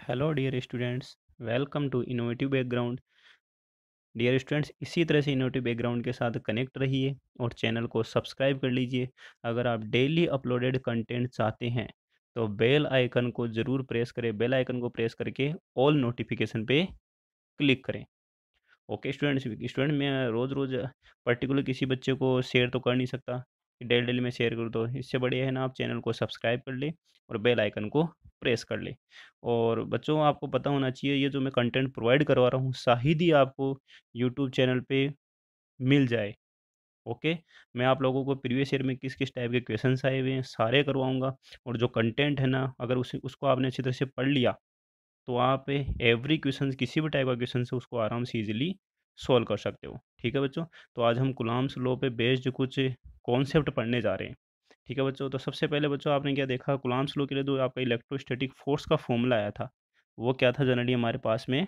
Hello dear students, welcome to innovative background. Dear students, इसी तरह से इनोवेटिव बैकग्राउंड के साथ कनेक्ट रहिए और चैनल को सब्सक्राइब कर लीजिए। अगर आप डेली अपलोडेड कंटेंट चाहते हैं तो बेल आइकन को ज़रूर प्रेस करें। बेल आइकन को प्रेस करके ऑल नोटिफिकेशन पे क्लिक करें। ओके स्टूडेंट्स, स्टूडेंट मैं रोज़ रोज़ पर्टिकुलर किसी बच्चे को शेयर तो कर नहीं सकता कि डेली डेली मैं शेयर करूँ। तो इससे बढ़िया है ना, आप चैनल को सब्सक्राइब कर ले और बेल आइकन को प्रेस कर ले। और बच्चों, आपको पता होना चाहिए ये जो मैं कंटेंट प्रोवाइड करवा रहा हूँ शायद ही आपको यूट्यूब चैनल पे मिल जाए। ओके, मैं आप लोगों को प्रीवियस ईयर में किस किस टाइप के क्वेश्चंस आए हुए हैं सारे करवाऊंगा। और जो कंटेंट है ना, अगर उसे उसको आपने अच्छी तरह से पढ़ लिया तो आप एवरी क्वेश्चन, किसी भी टाइप का क्वेश्चन है उसको आराम से इजीली सॉल्व कर सकते हो। ठीक है बच्चों, तो आज हम कुलाम्स लॉ पे बेस्ड कुछ कॉन्सेप्ट पढ़ने जा रहे हैं। ठीक है बच्चों, तो सबसे पहले बच्चों आपने क्या देखा, कुलाम्स लॉ के लिए जो आपका इलेक्ट्रोस्टैटिक फोर्स का फॉर्मूला आया था वो क्या था जनरली हमारे पास में,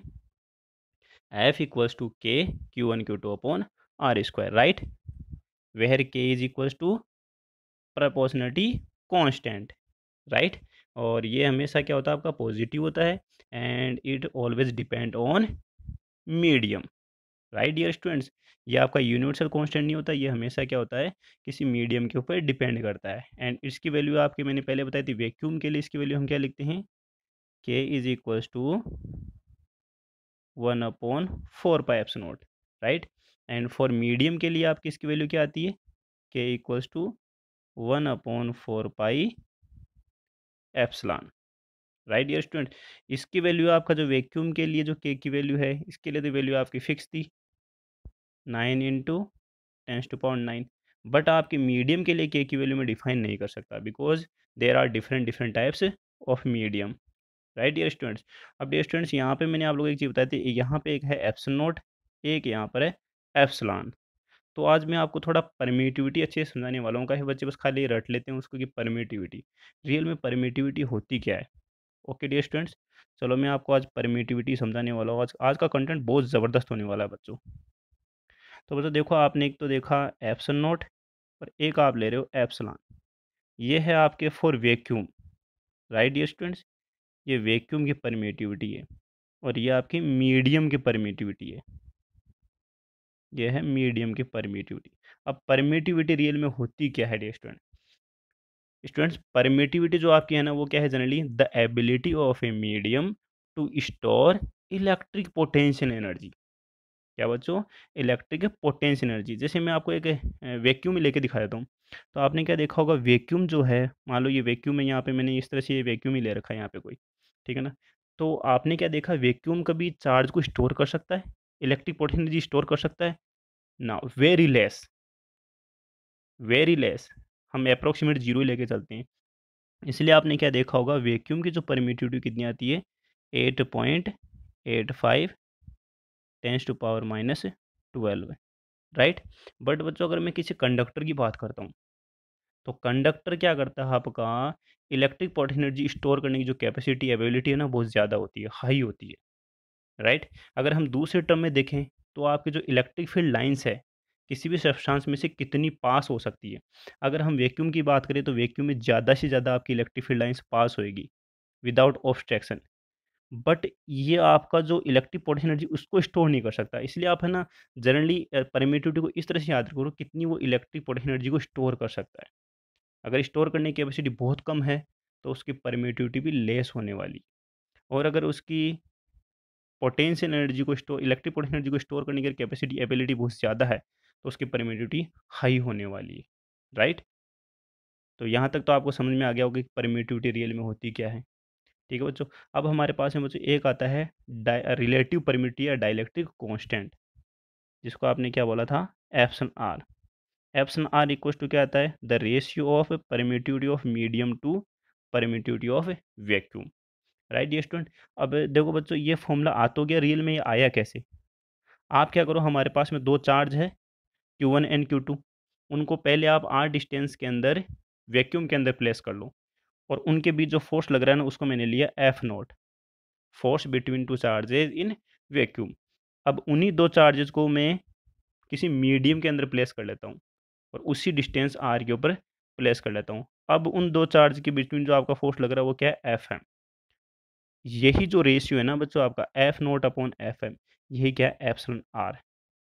F equals to K q one Q two upon are square, right, where K is equals to proportionality constant, right. और ये हमेशा क्या होता है, आपका पॉजिटिव होता है and it always depend on medium, right dear students. ये आपका यूनिवर्सल कांस्टेंट नहीं होता, ये हमेशा क्या होता है, किसी मीडियम के ऊपर डिपेंड करता है। एंड इसकी वैल्यू आपकी मैंने पहले बताई थी, वैक्यूम के लिए इसकी वैल्यू हम क्या लिखते हैं, K is equals to 1/4 pi epsilon nought, right. And for medium के लिए आपकी इसकी वैल्यू क्या आती है, K equals to 1/4 pi epsilon, right dear student. इसकी वैल्यू आपका जो वैक्यूम के लिए जो के की वैल्यू है, इसके लिए तो वैल्यू आपकी फिक्स थी 9 × 10⁻⁹। बट आपके मीडियम के लिए के की वैल्यू में डिफाइन नहीं कर सकता because there are different different types of medium, right dear students. अब डियर स्टूडेंट्स, यहाँ पे मैंने आप लोगों को एक चीज़ बताई थी, यहाँ पे एक है एप्सिलॉन नॉट, एक यहाँ पर है एप्सिलॉन। तो आज मैं आपको थोड़ा परमिटिविटी अच्छे से समझाने वाला हूँ। काफ़ी बच्चे बस खाली रट लेते हैं उसको कि परमिटिविटी, रियल में परमिटिविटी होती क्या है। ओके डियर स्टूडेंट्स, चलो मैं आपको आज परमिटिविटी समझाने वाला हूँ। आज आज का कंटेंट बहुत ज़बरदस्त होने वाला है बच्चों। तो बच्चों देखो, आपने एक तो देखा एप्सिलॉन नॉट और एक आप ले रहे हो एप्सिलॉन। ये है आपके for vacuum, right dear students, ये वैक्यूम की परमिटिविटी है और ये आपकी मीडियम की परमिटिविटी है। ये है मीडियम की परमिटिविटी। अब परमिटिविटी रियल में होती क्या है डियर स्टूडेंट, स्टूडेंट्स परमिटिविटी जो आपकी है ना वो क्या है, generally the ability of a medium to store electric potential energy. क्या बच्चों, इलेक्ट्रिक पोटेंशियल एनर्जी। जैसे मैं आपको एक वैक्यूम में लेके दिखा देता हूँ। तो आपने क्या देखा होगा, वैक्यूम जो है, मान लो ये वैक्यूम है, यहाँ पे मैंने इस तरह से ये वैक्यूम ही ले रखा है यहाँ पे कोई, ठीक है ना। तो आपने क्या देखा, वैक्यूम कभी चार्ज को स्टोर कर सकता है, इलेक्ट्रिक पोटेंशियल एनर्जी स्टोर कर सकता है ना, वेरी लेस, वेरी लेस। हम अप्रोक्सीमेट जीरो ही लेके चलते हैं। इसलिए आपने क्या देखा होगा, वैक्यूम की जो परमिटिविटी कितनी आती है, 8.85 10⁻12, राइट। बट बच्चों अगर मैं किसी कंडक्टर की बात करता हूँ तो कंडक्टर क्या करता है, आपका इलेक्ट्रिक पोटेंशियल एनर्जी स्टोर करने की जो कैपेसिटी एबिलिटी है ना बहुत ज़्यादा होती है, हाई होती है, राइट। अगर हम दूसरे टर्म में देखें तो आपकी जो इलेक्ट्रिक फील्ड लाइंस है किसी भी सब्सटेंस में से कितनी पास हो सकती है। अगर हम वैक्यूम की बात करें तो वैक्यूम में ज़्यादा से ज़्यादा आपकी इलेक्ट्रिक फील्ड लाइंस पास होएगी विदाउट ऑब्स्ट्रक्शन। बट ये आपका जो इलेक्ट्रिक पोटेंशियल एनर्जी उसको स्टोर नहीं कर सकता। इसलिए आप है ना जनरली परमिटिविटी को इस तरह से याद करो, कितनी वो इलेक्ट्रिक पोटेंशियल एनर्जी को स्टोर कर सकता है। अगर स्टोर करने की कैपेसिटी बहुत कम है तो उसकी परमिटिविटी भी लेस होने वाली। और अगर उसकी पोटेंशियल एनर्जी को स्टोर, इलेक्ट्रिक पोटेंशियल एनर्जी को स्टोर करने की कैपेसिटी एबिलिटी बहुत ज़्यादा है तो उसकी परमिटिविटी हाई होने वाली है, राइट। तो यहाँ तक तो आपको समझ में आ गया होगा कि परमिटिविटी रियल में होती क्या है। ठीक है बच्चों, अब हमारे पास में बच्चों एक आता है रिलेटिव परमिटिविटी या डाइलेक्ट्रिक कांस्टेंट, जिसको आपने क्या बोला था, epsilon R. Epsilon R equal to क्या आता है, the ratio of permittivity of medium to permittivity of vacuum, right dear student. अब देखो बच्चों, ये फॉर्मूला आ तो गया, रियल में ये आया कैसे। आप क्या करो, हमारे पास में दो चार्ज है Q1 एंड Q2, उनको पहले आप r डिस्टेंस के अंदर वैक्यूम के अंदर प्लेस कर लो और उनके बीच जो फोर्स लग रहा है ना उसको मैंने लिया F not, force between two charges in vacuum. अब उन्हीं दो चार्जेस को मैं किसी मीडियम के अंदर प्लेस कर लेता हूँ और उसी डिस्टेंस r के ऊपर प्लेस कर लेता हूँ। अब उन दो चार्ज के बिटवीन जो आपका फोर्स लग रहा है वो क्या है, F है। यही जो रेशियो है ना बच्चों आपका F nought upon F M, यही क्या है एप्सिलॉन आर।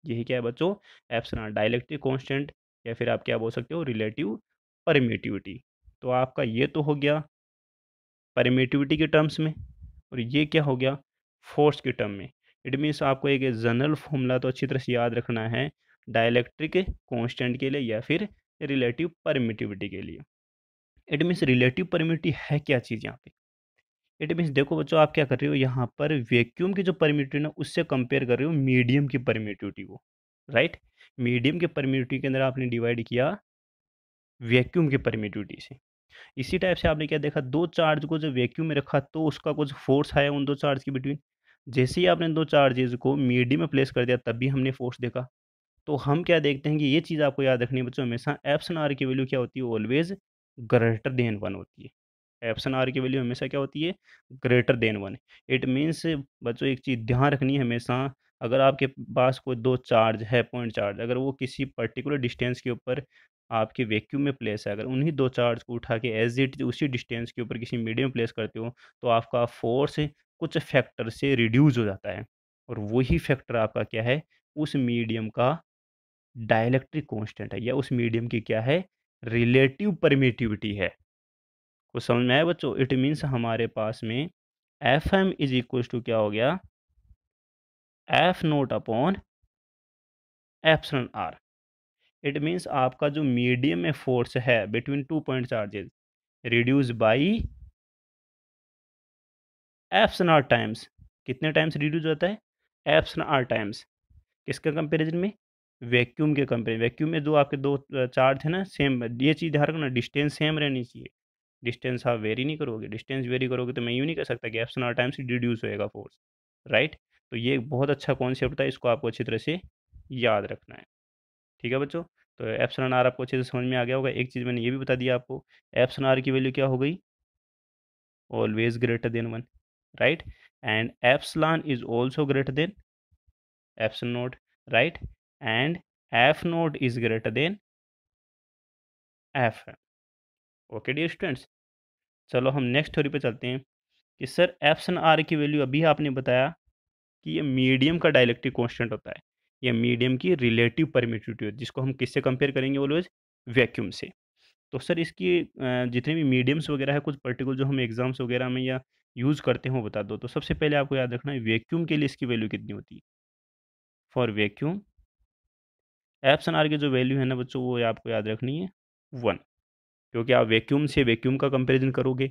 यही क्या है बच्चों एप्सिलॉन आर, डाइलेक्ट्रिक कांस्टेंट या फिर आप क्या बोल सकते हो रिलेटिव परमिटिविटी। तो आपका ये तो हो गया परमिटिविटी के टर्म्स में, और ये क्या हो गया फोर्स के टर्म में। इट मीन्स आपको एक जनरल फॉर्मूला तो अच्छी तरह से याद रखना है डाइलेक्ट्रिक कांस्टेंट के लिए या फिर रिलेटिव परमिटिविटी के लिए। इट मीन्स रिलेटिव परमिटिविटी है क्या चीज़ यहाँ पे। इट मीन्स देखो बच्चों आप क्या कर रहे हो यहाँ पर वैक्यूम की जो परमिटिविटी ना उससे कंपेयर कर रहे हो मीडियम की परमिटिविटी को, राइट। मीडियम के परमिटिविटी के अंदर आपने डिवाइड किया वैक्यूम की परमिटिविटी से। इसी टाइप से आपने क्या देखा दो चार्ज को जब वैक्यूम में रखा तो उसका कुछ फोर्स आया उन दो चार्ज के बिटवीन। जैसे ही आपने दो चार्जेस को मीडियम में प्लेस कर दिया तब भी हमने फोर्स देखा। तो हम क्या देखते हैं कि ये चीज़ आपको याद रखनी है बच्चों, हमेशा एप्सिलॉन आर की वैल्यू क्या होती है ऑलवेज ग्रेटर देन 1 होती है। एप्सिलॉन आर की वैल्यू हमेशा क्या होती है ग्रेटर देन 1। इट मीन्स बच्चों एक चीज़ ध्यान रखनी है हमेशा, अगर आपके पास कोई दो चार्ज है पॉइंट चार्ज, अगर वो किसी पर्टिकुलर डिस्टेंस के ऊपर आपके वैक्यूम में प्लेस है, अगर उन्हीं दो चार्ज को उठा के एज इट उसी डिस्टेंस के ऊपर किसी मीडियम प्लेस करते हो तो आपका फोर्स कुछ फैक्टर से रिड्यूस हो जाता है, और वही फैक्टर आपका क्या है उस मीडियम का डाइलेक्ट्रिक कांस्टेंट है या उस मीडियम की क्या है रिलेटिव परमिटिविटी है। कुछ समझ में आया बच्चों। इट मीन्स हमारे पास में F M is equal to क्या हो गया F nought upon epsilon R. It means आपका जो मीडियम में फोर्स है between two point charges reduce by epsilon R times. कितने टाइम्स रिड्यूस होता है एप्सिलॉन आर टाइम्स, किसके कंपैरिजन में वैक्यूम के कंपेरिजन। वैक्यूम में जो आपके दो चार्ज है ना सेम, ये चीज़ ध्यान रखना डिस्टेंस सेम रहनी चाहिए। डिस्टेंस आप वेरी नहीं करोगे, डिस्टेंस वेरी करोगे तो मैं यूँ नहीं कह सकता कि एप्सिलॉन आर टाइम्स रिड्यूस होएगा फोर्स, राइट। तो ये एक बहुत अच्छा कॉन्सेप्ट था, इसको आपको अच्छी तरह से याद रखना है। ठीक है बच्चों। तो एप्सिलॉन आर आपको अच्छे से समझ में आ गया होगा। एक चीज़ मैंने ये भी बता दिया आपको, एप्सिलॉन आर की वैल्यू क्या हो गई always greater than 1, right. And epsilon is also greater than epsilon note, right. And F note is greater than F है। ओके डियर स्टूडेंट्स, चलो हम नेक्स्ट थ्योरी पे चलते हैं कि सर एप्सिलॉन आर की वैल्यू अभी आपने बताया कि ये मीडियम का डाइलेक्ट्रिक कांस्टेंट होता है, ये मीडियम की रिलेटिव परमिटिविटी होती है, जिसको हम किससे कंपेयर करेंगे ऑलवेज वैक्यूम से। तो सर इसकी जितने भी मीडियम्स वगैरह है कुछ पर्टिकुलर जो हम एग्जाम्स वगैरह में या यूज़ करते हो बता दो। तो सबसे पहले आपको याद रखना है वैक्यूम के लिए इसकी वैल्यू कितनी होती है। फॉर वैक्यूम एप्सिलॉन आर की जो वैल्यू है ना बच्चों वो आपको याद रखनी है 1, क्योंकि आप वैक्यूम से वैक्यूम का कंपेरिजन करोगे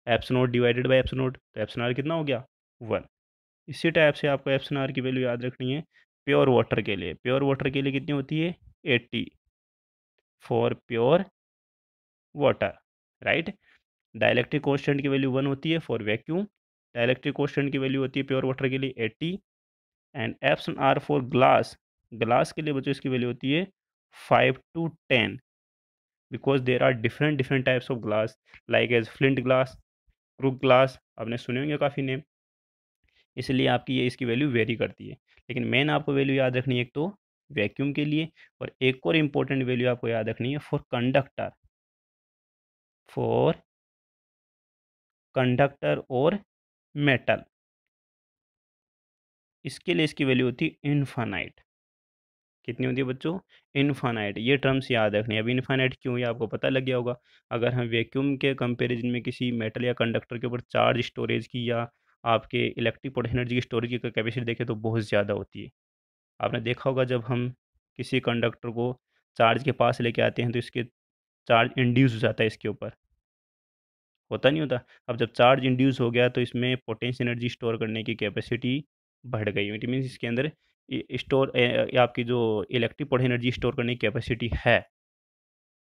epsilon not divided by epsilon not, तो एप्सिलॉन आर कितना हो गया 1। इसी टाइप से आपको एप्सिलॉन आर की वैल्यू याद रखनी है प्योर वाटर के लिए। प्योर वाटर के लिए कितनी होती है 80 for pure water, right. Dielectric constant की वैल्यू 1 होती है फॉर वैक्यूम, डाइलेक्ट्रिक कांस्टेंट की वैल्यू होती है प्योर वाटर के लिए 80, and epsilon R for glass, glass के लिए बच्चों इसकी वैल्यू होती है 5 to 10, because there are different different types of glass like as flint glass, crook glass, आपने सुने होंगे काफ़ी नेम, इसलिए आपकी ये इसकी वैल्यू वेरी करती है। लेकिन मेन आपको वैल्यू याद रखनी है एक तो वैक्यूम के लिए, और एक और इम्पोर्टेंट वैल्यू आपको याद रखनी है फॉर कंडक्टर, फॉर कंडक्टर और मेटल, इसके लिए इसकी वैल्यू होती है इनफाइनाइट। कितनी होती है बच्चों इनफाइनाइट। ये टर्म्स याद रखनी है। अब इनफाइनाइट क्यों, ये आपको पता लग गया होगा। अगर हम वैक्यूम के कंपैरिजन में किसी मेटल या कंडक्टर के ऊपर चार्ज स्टोरेज की या आपके इलेक्ट्रिक पोटेंशियल एनर्जी की स्टोरेज की कैपेसिटी देखें तो बहुत ज़्यादा होती है। आपने देखा होगा जब हम किसी कंडक्टर को चार्ज के पास लेके आते हैं तो इसके चार्ज इंड्यूस हो जाता है इसके ऊपर, होता नहीं होता। अब जब चार्ज इंड्यूस हो गया तो इसमें पोटेंशियल एनर्जी स्टोर करने की कैपेसिटी बढ़ गई। इट मीन्स इसके अंदर स्टोर आपकी जो इलेक्ट्रिक पोटेंशियल एनर्जी स्टोर करने की कैपेसिटी है।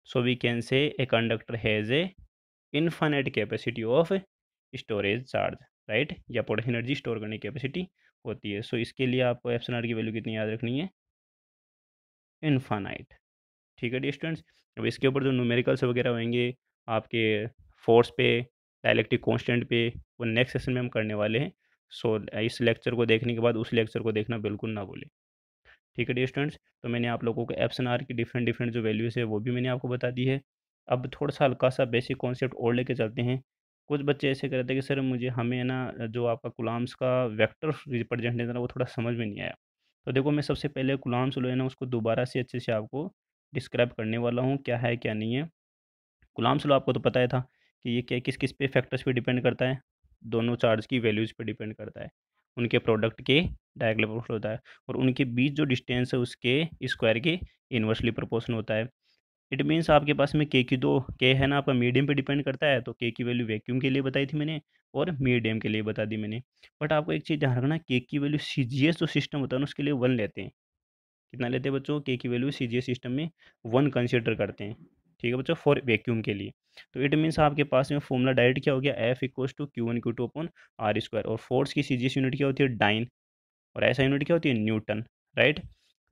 सो we can say a conductor has a infinite capacity of storage charge, right, या पोटेंशियल एनर्जी स्टोर करने की कैपेसिटी होती है। सो इसके लिए आपको एप्सिलॉन आर की वैल्यू कितनी याद रखनी है इनफाइनाइट। ठीक है डियर स्टूडेंट्स। अब इसके ऊपर जो न्यूमेरिकल्स वगैरह होंगे आपके फोर्स पे डाइलेक्ट्रिक कांस्टेंट पे, वो नेक्स्ट सेशन में हम करने वाले हैं। सो इस लेक्चर को देखने के बाद उस लेक्चर को देखना बिल्कुल ना भूलें। ठीक है डियर स्टूडेंट्स। तो मैंने आप लोगों को एप्सिलॉन आर की डिफरेंट डिफरेंट जो वैल्यूज़ है वो भी मैंने आपको बता दी है। अब थोड़ा सा हल्का सा बेसिक कॉन्सेप्ट और लेके चलते हैं कुछ बच्चे ऐसे कर रहे थे कि सर मुझे हमें ना जो आपका कूलम्ब्स का वेक्टर रिप्रेजेंटेशन है ना वो थोड़ा समझ में नहीं आया। तो देखो मैं सबसे पहले कूलम्ब्स लॉ है ना उसको दोबारा से अच्छे से आपको डिस्क्राइब करने वाला हूँ, क्या है क्या नहीं है। कूलम्ब्स लॉ आपको तो पता ही था कि ये क्या किस किस पे फैक्टर्स पे डिपेंड करता है, दोनों चार्ज की वैल्यूज़ पे डिपेंड करता है, उनके प्रोडक्ट के डायरेक्टली प्रोपोर्शनल होता है और उनके बीच जो डिस्टेंस है उसके स्क्वायर के इन्वर्सली प्रोपोर्शनल होता है। इट मीन्स आपके पास में के है ना आपका मीडियम पे डिपेंड करता है, तो के की वैल्यू वैक्यूम के लिए बताई थी मैंने और मीडियम के लिए बता दी मैंने। बट आपको एक चीज़ ध्यान रखना, के की वैल्यू सीजीएस जो सिस्टम होता है ना उसके लिए 1 लेते हैं। कितना लेते हैं बच्चों? के की वैल्यू सीजीएस सिस्टम में 1 कंसीडर करते हैं। ठीक है बच्चों, फॉर वैक्यूम के लिए। तो इट मीन्स आपके पास में फॉर्मूला डायरेक्ट क्या हो गया, F equals to Q one Q two upon are square, और फोर्स की सीजीएस यूनिट क्या होती है, डाइन, और ऐसा यूनिट क्या होती है, न्यूटन। राइट।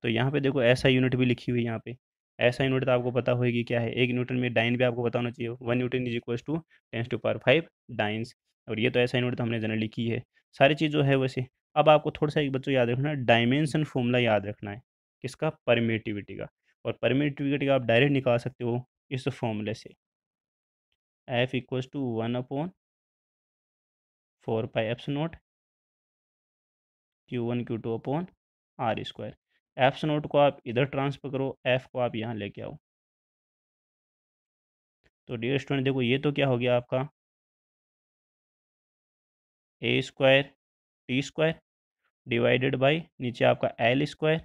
तो यहाँ पे देखो ऐसा यूनिट भी लिखी हुई है यहाँ पे। ऐसा यूनिट तो आपको पता होगी क्या है, 1 न्यूटन में डाइन भी आपको पता होना चाहिए, 1 newton is equals to 10⁵ dynes. और ये तो ऐसा यूनिट तो हमने जनरली की है। सारी चीज़ जो है वैसे। अब आपको थोड़ा सा एक बच्चों याद रखना, डायमेंशन फॉर्मूला याद रखना है। किसका? परमिटिविटी का। और परमिटिविटी का आप डायरेक्ट निकाल सकते हो इस फॉर्मूले से, F equals to 1/4π∈0 Q1 Q2 upon are square. F note को आप इधर ट्रांसफर करो, एफ को आप यहाँ लेके आओ। तो डियर स्टूडेंट देखो ये तो क्या हो गया आपका, A square T square divided by नीचे आपका एल स्क्वायर,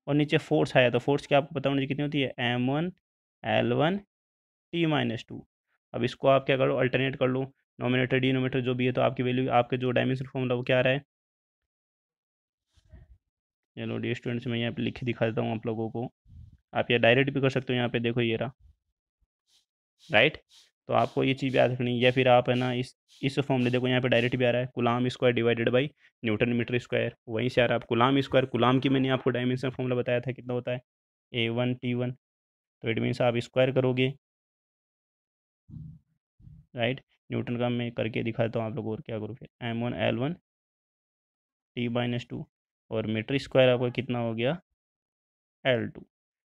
और नीचे फोर्स आया तो फोर्स क्या आपको पता होनी चाहिए कितनी होती है, m1 L1 T-2। अब इसको आप क्या करो, अल्टरनेट कर लो, नोमिनेटर डिनोमिनेटर जो भी है, तो आपकी वैल्यू आपके जो डायमेंशन फॉर्मूला वो क्या आ रहा है। चलो डियर स्टूडेंट्स मैं यहाँ पे लिख के दिखा देता हूँ आप लोगों को, आप ये डायरेक्ट भी कर सकते हो, यहाँ पे देखो ये रहा। राइट। तो आपको ये चीज़ याद रखनी है, या फिर आप है ना इस फॉर्मूले देखो यहाँ पे डायरेक्ट भी आ रहा है, coulomb square divided by newton metre square, वहीं से आ रहा है आप कुलाम स्क्वायर, कुलाम की मैंने आपको डायमेंशन फॉर्मूला बताया था कितना होता है, A1 T1। तो इट मीन्स आप स्क्वायर करोगे। राइट। न्यूटन का मैं करके दिखाता हूँ आप लोगों को, और क्या करूँ फिर, m1L1T-2, और मीटर स्क्वायर आपका कितना हो गया, L2।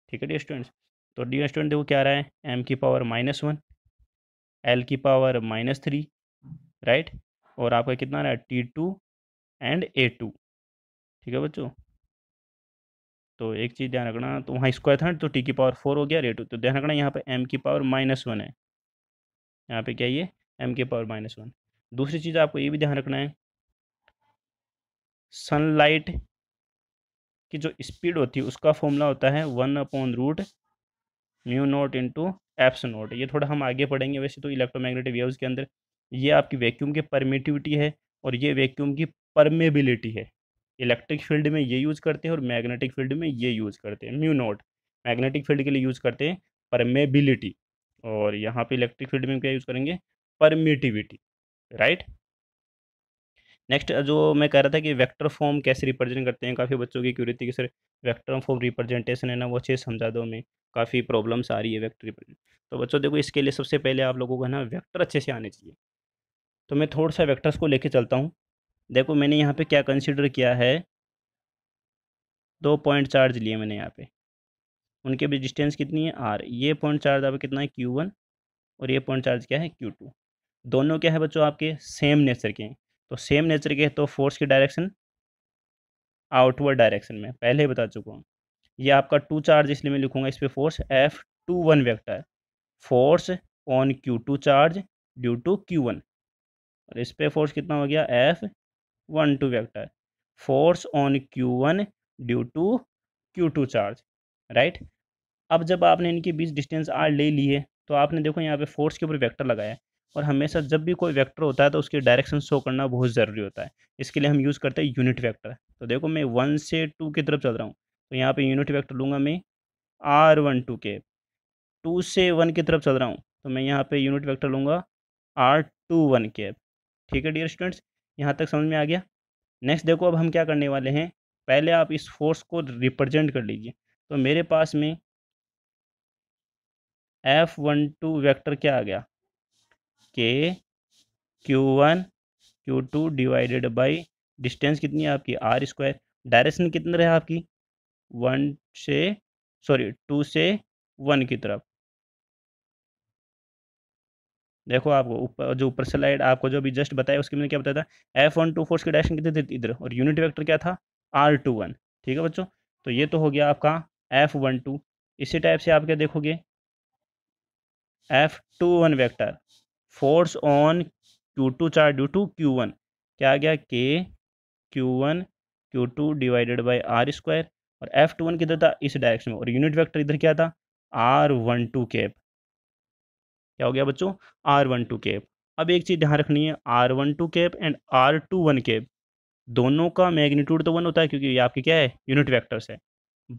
ठीक है डियर स्टूडेंट्स। तो डियर स्टूडेंट देखो क्या आ रहा है, m⁻⁻1 L⁻−3। राइट। और आपका कितना आ रहा है, T2 एंड A2। ठीक है बच्चों। तो एक चीज़ ध्यान रखना, तो वहाँ स्क्वायर था तो T⁻4 हो गया, A2, तो ध्यान रखना यहाँ पे m⁻−1 है, यहाँ पे क्या ये m⁻−1। दूसरी चीज़ आपको ये भी ध्यान रखना है, सनलाइट की जो स्पीड होती है उसका फॉर्मूला होता है 1/√μ0 इंटू एप्स नोट। ये थोड़ा हम आगे पढ़ेंगे, वैसे तो इलेक्ट्रोमैग्नेटिक वेव्स के अंदर ये आपकी वैक्यूम की परमिटिविटी है और ये वैक्यूम की परमेबिलिटी है। इलेक्ट्रिक फील्ड में ये यूज़ करते हैं और मैग्नेटिक फील्ड में ये यूज़ करते हैं, μ0 मैग्नेटिक फील्ड के लिए यूज़ करते हैं परमेबिलिटी, और यहाँ पे इलेक्ट्रिक फील्ड में क्या यूज़ करेंगे, परमिटिविटी। राइट। नेक्स्ट जो मैं कह रहा था कि वेक्टर फॉर्म कैसे रिप्रेजेंट करते हैं, काफ़ी बच्चों की क्यूरी थी कि सर वेक्टर फॉर्म रिप्रेजेंटेशन है ना वो अच्छे से समझा दो, हमें काफ़ी प्रॉब्लम्स आ रही है वेक्टर रिप्रेजेंट। तो बच्चों देखो इसके लिए सबसे पहले आप लोगों को है ना वेक्टर अच्छे से आने चाहिए। तो मैं थोड़ा सा वेक्टर्स को लेके चलता हूँ। देखो मैंने यहाँ पे क्या कंसिडर किया है, 2 पॉइंट चार्ज लिए मैंने यहाँ पे, उनके बीच डिस्टेंस कितनी है, आर। ये पॉइंट चार्ज आपका कितना है, Q1, और ये पॉइंट चार्ज क्या है, Q2। दोनों क्या है बच्चों आपके सेम नेचर के हैं, तो सेम नेचर के तो फोर्स की डायरेक्शन आउटवर्ड डायरेक्शन में पहले ही बता चुका हूँ। ये आपका टू चार्ज, इसलिए मैं लिखूंगा इस पे force F21 vector, force on Q2 charge due to Q1, और इस पे फोर्स कितना हो गया, F12 vector, force on Q1 due to Q2 charge. Right. अब जब आपने इनके बीच डिस्टेंस आर ले ली है, तो आपने देखो यहाँ पे फोर्स के ऊपर वेक्टर लगाया है, और हमेशा जब भी कोई वेक्टर होता है तो उसकी डायरेक्शन शो करना बहुत ज़रूरी होता है। इसके लिए हम यूज़ करते हैं यूनिट वेक्टर। तो देखो मैं 1 से 2 की तरफ चल रहा हूँ, तो यहाँ पे यूनिट वेक्टर लूँगा मैं R12 के। 2 से 1 की तरफ चल रहा हूँ, तो मैं यहाँ पे यूनिट वेक्टर लूँगा R21 के। ठीक है डियर स्टूडेंट्स, यहाँ तक समझ में आ गया। नेक्स्ट देखो अब हम क्या करने वाले हैं, पहले आप इस फोर्स को रिप्रेजेंट कर लीजिए। तो मेरे पास में F12 वेक्टर क्या आ गया, के Q1 Q2 divided by distance कितनी है आपकी, आर स्क्वायर। डायरेक्शन कितना रहे आपकी, वन से सॉरी 2 से 1 की तरफ। देखो आपको ऊपर जो ऊपर स्लाइड आपको जो अभी जस्ट बताया उसके मैंने क्या बताया था, F12 फोर्स की डायरेक्शन कितनी थी इधर, और यूनिट वेक्टर क्या था R21। ठीक है बच्चों, तो ये तो हो गया आपका F12। इसी टाइप से आप क्या देखोगे, F21 vector force on Q2 charge due to Q1, क्या आ गया K Q1 Q2 divided by R square, और F21 किधर था इस डायरेक्शन में, और यूनिट वेक्टर इधर क्या था R12 कैप, क्या हो गया बच्चों R12 कैप। अब एक चीज़ ध्यान रखनी है, R12 cap and R21 cap दोनों का मैग्नीट्यूड तो वन होता है क्योंकि ये आपकी क्या है यूनिट वेक्टर्स है,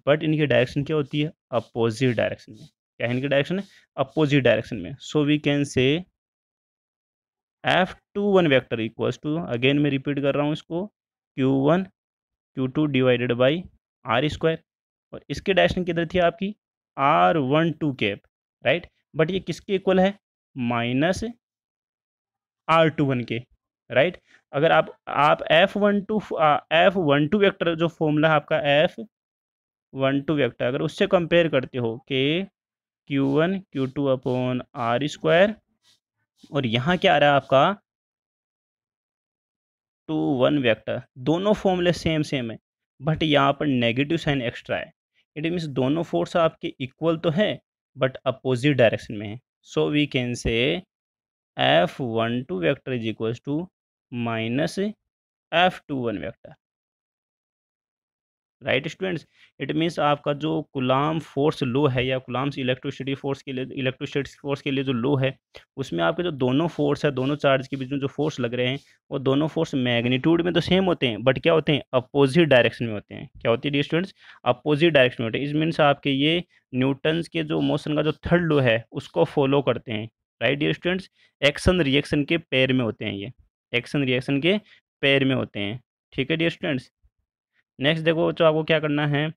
बट इनकी डायरेक्शन क्या होती है अपोजिट डायरेक्शन में। क्या है इनकी डायरेक्शन अपोजिट डायरेक्शन में। सो we can say F21 vector equals to, again मैं रिपीट कर रहा हूँ इसको, Q1 Q2 divided by R square, और इसकी डायरेक्शन किधर थी आपकी R12 कैप, राइट। बट ये किसके इक्वल है, माइनस R21 के, राइट। अगर आप F12 वेक्टर जो फॉर्मूला है आपका F12 वेक्टर, अगर उससे कंपेयर करते हो कि Q1 Q2 upon are square, और यहाँ क्या आ रहा है आपका 2 1 वेक्टर, दोनों फॉर्मूले सेम सेम है, बट यहाँ पर नेगेटिव साइन एक्स्ट्रा है। इट मीन्स दोनों फोर्स आपके इक्वल तो है बट अपोजिट डायरेक्शन में है। सो we can say F12 vector is equals to minus F21 vector, right students. It means आपका जो कुलाम फोर्स लो है, या कुलाम्स इलेक्ट्रोस्टैटिक फोर्स के लिए जो लो है, उसमें आपके जो दोनों फोर्स है, दोनों चार्ज के बीच में जो फोर्स लग रहे हैं, वो दोनों फोर्स मैग्नीट्यूड में तो सेम होते हैं बट क्या होते हैं अपोजिट डायरेक्शन में होते हैं। क्या होती है डियर स्टूडेंट्स, अपोजिट डायरेक्शन में होते हैं। इस मीन्स आपके ये न्यूटन्स के जो मोशन का जो थर्ड लो है उसको फॉलो करते हैं, right dear students. Action reaction के पेयर में होते हैं ये, एक्शन रिएक्शन के पेयर में होते हैं। ठीक है डियर स्टूडेंट्स। नेक्स्ट देखो तो आपको क्या करना है,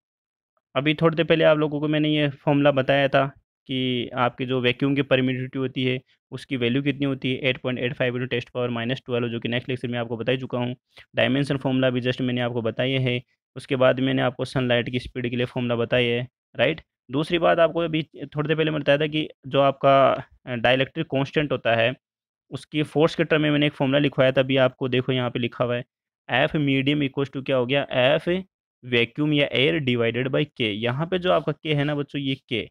अभी थोड़ी देर पहले आप लोगों को मैंने ये फॉर्मूला बताया था कि आपकी जो वैक्यूम की परमिटिविटी होती है उसकी वैल्यू कितनी होती है 8.85 इंटू टेस्ट पावर -12, जो कि नेक्स्ट लेक्चर में आपको बता ही चुका हूँ। डायमेंशन फॉर्मूला भी जस्ट मैंने आपको बताया है। उसके बाद मैंने आपको सनलाइट की स्पीड के लिए फॉर्मूला बताया है, राइट। दूसरी बात आपको अभी थोड़ी देर पहले मैं बताया था कि जो आपका डाइलेक्ट्रिक कॉन्स्टेंट होता है उसकी फोर्स के टर्म में मैंने एक फॉर्मूला लिखवाया था, अभी आपको देखो यहाँ पे लिखा हुआ है एफ मीडियम इक्वल्स टू क्या हो गया एफ वैक्यूम या एयर डिवाइडेड बाय के। यहाँ पे जो आपका के है ना बच्चों, ये के,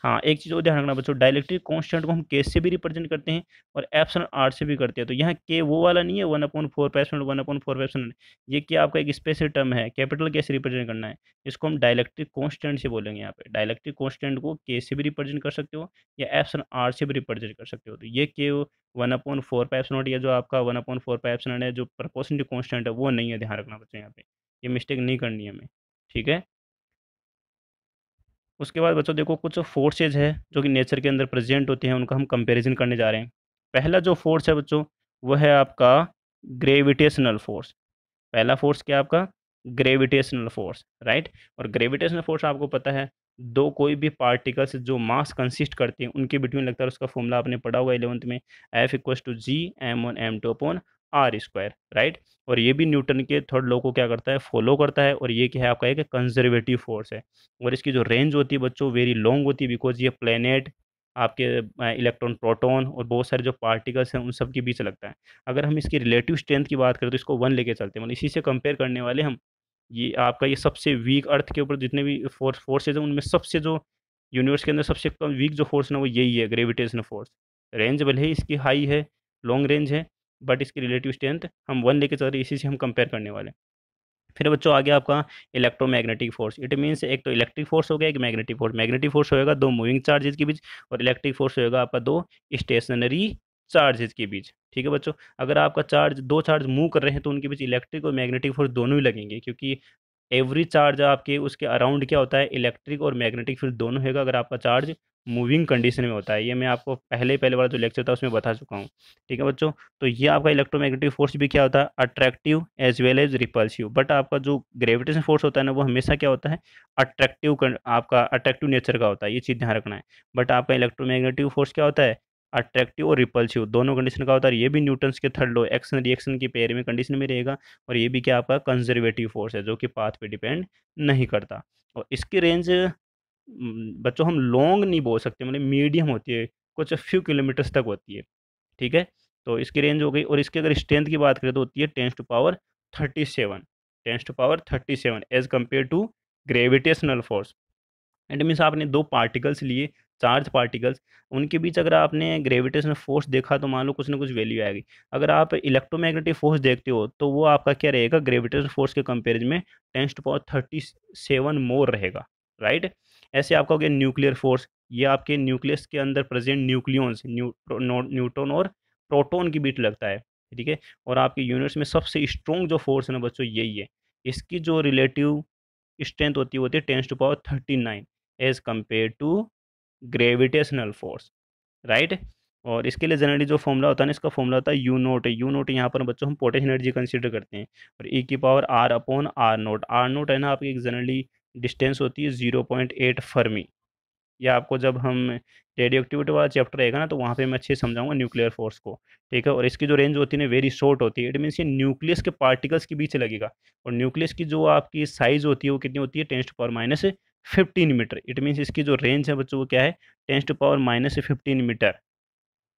हाँ एक चीज़ और ध्यान रखना बच्चों, डाइलेक्ट्रिक कांस्टेंट को हम के से भी रिप्रेजेंट करते हैं और एप्सिलॉन आर से भी करते हैं। तो यहाँ के वो वाला नहीं है 1/4 1/4, ये क्या आपका एक स्पेशल टर्म है, कैपिटल के से रिप्रेजेंट करना है। इसको हम डाइलेक्ट्रिक कांस्टेंट से बोलेंगे। यहाँ पे डाइलेक्ट्रिक कांस्टेंट को के से भी रिप्रेजेंट कर सकते हो या एप्सिलॉन आर से भी रिप्रेजेंट कर सकते हो। तो ये के 1/4 या जो आपका 1/4 है जो प्रोपोर्शनल कांस्टेंट है वो नहीं है, ध्यान रखना बच्चों यहाँ पे, ये मिस्टेक नहीं करनी है हमें, ठीक है। उसके बाद बच्चों देखो कुछ फोर्सेज है जो कि नेचर के अंदर प्रेजेंट होते हैं, उनका हम कंपैरिजन करने जा रहे हैं। पहला जो फोर्स है बच्चों वो है आपका ग्रेविटेशनल फोर्स। पहला फोर्स क्या है आपका ग्रेविटेशनल फोर्स, राइट। और ग्रेविटेशनल फोर्स आपको पता है दो कोई भी पार्टिकल्स जो मास कंसिस्ट करते हैं उनके बिटवीन लगता है, उसका फॉर्मूला आपने पढ़ा होगा 11th में, F = G m1 m2/r², right. और ये भी न्यूटन के थर्ड लॉ को क्या करता है फॉलो करता है, और ये क्या है आपका एक कंजर्वेटिव फोर्स है। और इसकी जो रेंज होती है बच्चों वेरी लॉन्ग होती है, बिकॉज ये प्लेनेट आपके इलेक्ट्रॉन प्रोटॉन और बहुत सारे जो पार्टिकल्स हैं उन सब के बीच लगता है। अगर हम इसकी रिलेटिव स्ट्रेंथ की बात करें तो इसको 1 लेके चलते हैं, मतलब इसी से कंपेयर करने वाले हम। ये आपका ये सबसे वीक अर्थ के ऊपर जितने भी फोर्सेज हैं उनमें सबसे जो यूनिवर्स के अंदर सबसे कम वीक जो फोर्स है ना वो यही है ग्रेविटेशनल फोर्स। रेंज भले ही इसकी हाई है, लॉन्ग रेंज है, बट इसकी रिलेटिव स्ट्रेंथ हम 1 लेके चल रहे हैं, इसी से हम कंपेयर करने वाले हैं। फिर बच्चों आ गया आपका इलेक्ट्रोमैग्नेटिक फोर्स। इट मीन्स एक तो इलेक्ट्रिक फोर्स हो गया, एक मैग्नेटिक फोर्स। मैग्नेटिक फोर्स होएगा दो मूविंग चार्जेस के बीच, और इलेक्ट्रिक फोर्स होएगा आपका दो स्टेशनरी चार्जेस के बीच। ठीक है बच्चों, अगर आपका दो चार्ज मूव कर रहे हैं तो उनके बीच इलेक्ट्रिक और मैग्नेटिक फोर्स दोनों ही लगेंगे, क्योंकि एवरी चार्ज आपके उसके अराउंड क्या होता है इलेक्ट्रिक और मैग्नेटिक फील्ड दोनों होगा अगर आपका चार्ज मूविंग कंडीशन में होता है। ये मैं आपको पहले वाला जो लेक्चर था उसमें बता चुका हूँ। ठीक है बच्चों, तो ये आपका इलेक्ट्रोमैग्नेटिक फोर्स भी क्या होता है attractive as well as repulsive. But आपका जो ग्रेविटेशन फोर्स होता है ना वो हमेशा क्या होता है आपका अट्रैक्टिव नेचर का होता है, ये चीज़ ध्यान रखना है। बट आपका इलेक्ट्रोमैग्नेटिक फोर्स क्या होता है अट्रैक्टिव और रिपल्सिव दोनों कंडीशन का होता है। ये भी न्यूटन्स के थर्ड लॉ एक्शन रिएक्शन की पेयर में कंडीशन में रहेगा। और ये भी क्या आपका कंजर्वेटिव फोर्स है जो कि पाथ पे डिपेंड नहीं करता। और इसकी रेंज बच्चों हम लॉन्ग नहीं बोल सकते, मतलब मीडियम होती है, कुछ फ्यू किलोमीटर्स तक होती है। ठीक है? तो इसकी रेंज हो गई और इसकी अगर स्ट्रेंथ की बात करें तो होती है 10⁻37, 10⁻37 as compare to gravitational force. It means आपने 2 पार्टिकल्स लिए, चार्ज पार्टिकल्स, उनके बीच अगर आपने ग्रेविटेशनल फोर्स देखा तो मान लो कुछ ना कुछ वैल्यू आएगी। अगर आप इलेक्ट्रोमैग्नेटिक फोर्स देखते हो तो वो आपका क्या रहेगा, ग्रेविटेशनल फोर्स के कंपैरिजन में 10⁻37 मोर रहेगा, राइट? ऐसे आपका हो गया न्यूक्लियर फोर्स, ये आपके न्यूक्लियस के अंदर प्रेजेंट न्यूक्लियॉन्स, न्यूट्रॉन और प्रोटॉन के बीच लगता है, ठीक है? और आपके यूनिवर्स में सबसे स्ट्रॉन्ग जो फोर्स है ना बच्चों, यही है। इसकी जो रिलेटिव स्ट्रेंथ होती है 10⁻39 as compare to gravitational force, right? और इसके लिए जनरली जो फॉर्मूला होता है ना, इसका फॉर्मूला होता है यू नॉट। यू नॉट यहाँ पर बच्चों हम पोटेंशियल एनर्जी कंसीडर करते हैं, और ई की power r upon r naught. R naught है ना आपकी जनरली डिस्टेंस होती है 0.8 फर्मी। या आपको जब हम रेडियो एक्टिविटी वाला चैप्टर रहेगा ना तो वहाँ पे मैं अच्छे से समझाऊंगा न्यूक्लियर फोर्स को, ठीक है? और इसकी जो रेंज होती है ना वेरी शॉर्ट होती है। इट मीन्स ये न्यूक्लियस के पार्टिकल्स के बीच लगेगा, और न्यूक्लियस की जो आपकी साइज होती है वो कितनी होती है 10⁻15 मीटर। इट मीन्स इसकी जो रेंज है बच्चों वो क्या है 10⁻15 मीटर।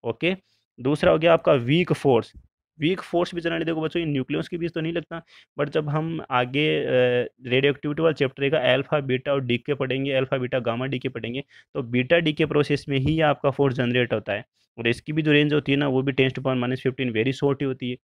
ओके। दूसरा हो गया आपका वीक फोर्स। वीक फोर्स भी जनरली देखो बच्चों ये न्यूक्लियस के बीच तो नहीं लगता, बट जब हम आगे रेडियो एक्टिविटी वाला चैप्टर रहेगा अल्फा बीटा और डीके पढ़ेंगे, अल्फा बीटा गामा डीके पढ़ेंगे, तो बीटा डीके प्रोसेस में ही आपका फोर्स जनरेट होता है। और इसकी भी जो रेंज होती है ना वो भी 10⁻15 वेरी शॉर्ट ही होती है,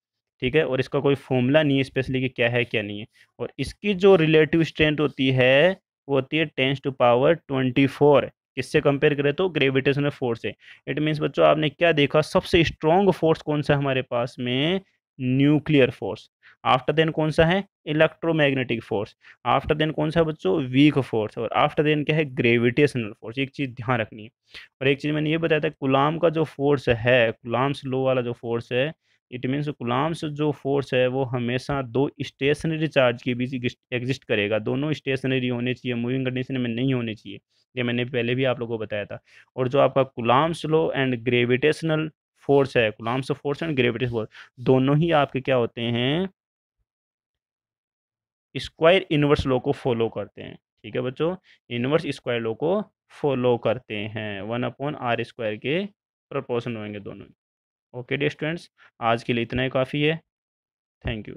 ठीक है? और इसका कोई फॉर्मूला नहीं है स्पेशली कि क्या है क्या नहीं है। और इसकी जो रिलेटिव स्ट्रेंथ होती है वो होती है 10⁻24। किससे कंपेयर करें तो ग्रेविटेशनल फोर्स से। इट मीन्स बच्चों आपने क्या देखा, सबसे स्ट्रॉन्ग फोर्स कौन सा है हमारे पास में, न्यूक्लियर फोर्स। आफ्टर देन कौन सा है, इलेक्ट्रोमैग्नेटिक फोर्स। आफ्टर देन कौन सा है बच्चों, वीक फोर्स। और आफ्टर देन क्या है, ग्रेविटेशनल फोर्स। एक चीज़ ध्यान रखनी है। और एक चीज़ मैंने ये बताया था, कुलाम का जो फोर्स है, कुलाम्स लॉ वाला जो फोर्स है, इट मीन्स कुलाम्स जो फोर्स है वो हमेशा दो स्टेशनरी चार्ज के बीच एग्जिस्ट करेगा। दोनों स्टेशनरी होने चाहिए, मूविंग कंडीशन में नहीं होने चाहिए। ये मैंने पहले भी आप लोगों को बताया था। और जो आपका Coulomb's law and gravitational force है, Coulomb's force and gravitational force, दोनों ही आपके क्या होते हैं, स्क्वायर इनवर्स लॉ को फॉलो करते हैं, ठीक है बच्चों? इनवर्स स्क्वायर लॉ को फॉलो करते हैं, 1/r² के प्रोपोर्शन होंगे दोनों। ओके डियर स्टूडेंट्स, आज के लिए इतना ही काफ़ी है। Thank you.